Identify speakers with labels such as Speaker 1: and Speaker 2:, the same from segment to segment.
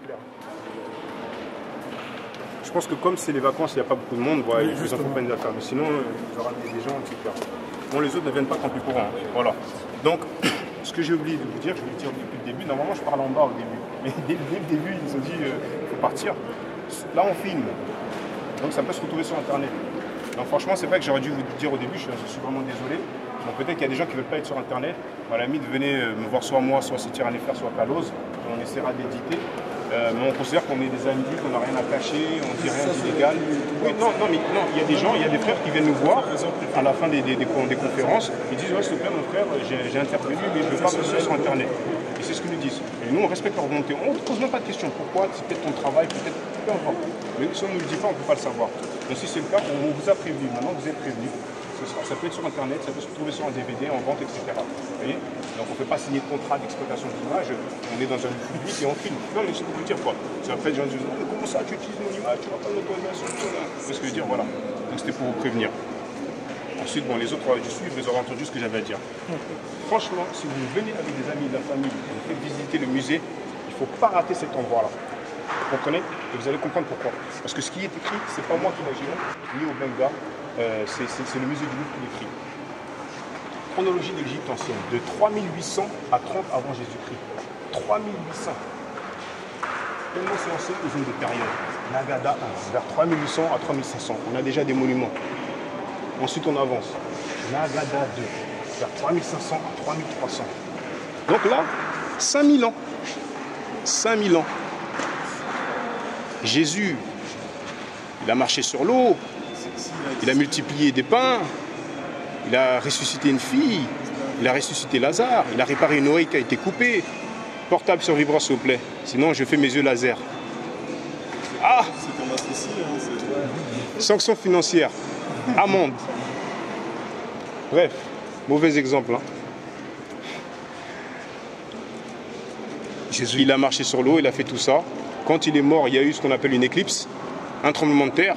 Speaker 1: clair. Je pense que comme c'est les vacances, il n'y a pas beaucoup de monde, voilà, ils accompagnent les affaires. Mais sinon, il y aura des gens, etc. Bon, les autres ne viennent pas tant plus courant. Voilà. Donc, ce que j'ai oublié de vous dire, je vais le dire depuis le début. Normalement, je parle en bas au début. Mais dès le début, ils ont dit il faut partir. Là, on filme. Donc, ça peut se retrouver sur Internet. Donc, franchement, c'est vrai que j'aurais dû vous dire au début, je suis vraiment désolé. Donc, peut-être qu'il y a des gens qui ne veulent pas être sur Internet. À la limite, venez me voir soit moi, soit c'est Tyranné Faire, soit Kalos. On essaiera d'éditer. Mais on considère qu'on est des amis, qu'on n'a rien à cacher, on ne dit rien d'illégal. Oui, non, il y a des gens, il y a des frères qui viennent nous voir à la fin des conférences. Ils disent ouais, s'il te plaît, mon frère, j'ai intervenu, mais je ne veux pas passer sur Internet. Et c'est ce qu'ils nous disent. Et nous, on respecte leur volonté. On ne pose même pas de questions. Pourquoi? C'est peut-être ton travail, peut-être peu importe. Mais si on ne nous le dit pas, on ne peut pas le savoir. Donc si c'est le cas, on vous a prévenu. Maintenant, vous êtes prévenu. Ça peut être sur Internet, ça peut se retrouver sur un DVD, en vente, etc. Vous voyez? Donc on ne peut pas signer de contrat d'exploitation d'image, on est dans un lieu public et on filme. Non mais c'est pour vous dire quoi. C'est après les gens disent mais comment ça tu utilises mon image, tu n'as pas l'autorisation. C'est ce que je veux dire, voilà. Donc c'était pour vous prévenir. Ensuite, bon, les autres du suivre, ils auront entendu ce que j'avais à dire. Franchement, si vous venez avec des amis de la famille, vous faites visiter le musée, il ne faut pas rater cet endroit-là. Vous comprenez? Et vous allez comprendre pourquoi. Parce que ce qui est écrit, c'est pas moi qui l'ai géré, ni au Benga. C'est le musée du Louvre qui l'écrit. Chronologie de l'Égypte ancienne, de 3800 à 30 avant Jésus-Christ. 3800. Tellement c'est ancien, ils ont des périodes. Nagada 1, vers 3800 à 3500. On a déjà des monuments. Ensuite, on avance. Nagada 2, vers 3500 à 3300. Donc là, 5000 ans. 5000 ans. Jésus, il a marché sur l'eau. Il a multiplié des pains, il a ressuscité une fille, il a ressuscité Lazare, il a réparé une oreille qui a été coupée. Portable sur vibreur s'il vous plaît, sinon je fais mes yeux laser. Ah! Sanction financière, amende. Bref, mauvais exemple. Hein. Jésus, il a marché sur l'eau, il a fait tout ça. Quand il est mort, il y a eu ce qu'on appelle une éclipse, un tremblement de terre.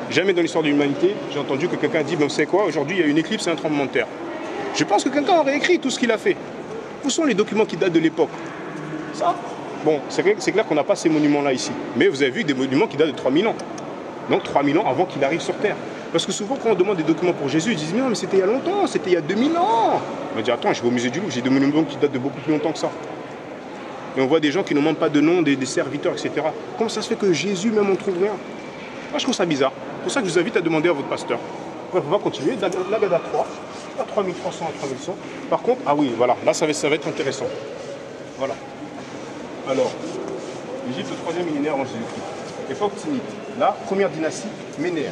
Speaker 1: Jamais dans l'histoire de l'humanité, j'ai entendu que quelqu'un dit, vous savez quoi, aujourd'hui il y a une éclipse et un tremblement de terre. Je pense que quelqu'un aurait écrit tout ce qu'il a fait. Où sont les documents qui datent de l'époque? Ça? Bon, c'est clair qu'on n'a pas ces monuments-là ici. Mais vous avez vu des monuments qui datent de 3000 ans. Donc 3000 ans avant qu'il arrive sur Terre. Parce que souvent, quand on demande des documents pour Jésus, ils disent, mais non, mais c'était il y a longtemps, c'était il y a 2000 ans. On dit, attends, je vais au musée du Louvre, j'ai des monuments qui datent de beaucoup plus longtemps que ça. Et on voit des gens qui ne demandent pas de nom, des serviteurs, etc. Comment ça se fait que Jésus, même, on ne trouve rien? Moi, je trouve ça bizarre. C'est pour ça que je vous invite à demander à votre pasteur. Bref, on va continuer. Nagada 3, à 3300 à 3100. Par contre, ah oui, voilà, là, ça va être intéressant. Voilà. Alors, l'Égypte, le 3e millénaire avant Jésus-Christ. Époque Tinite. Là, première dynastie, Ménès.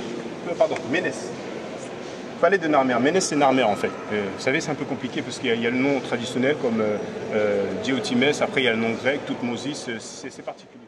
Speaker 1: Palais de Narmer. Ménès, c'est Narmer, en fait. Vous savez, c'est un peu compliqué parce qu'il y a le nom traditionnel comme Diotimès. Après, il y a le nom grec, Toutmosis. C'est particulier.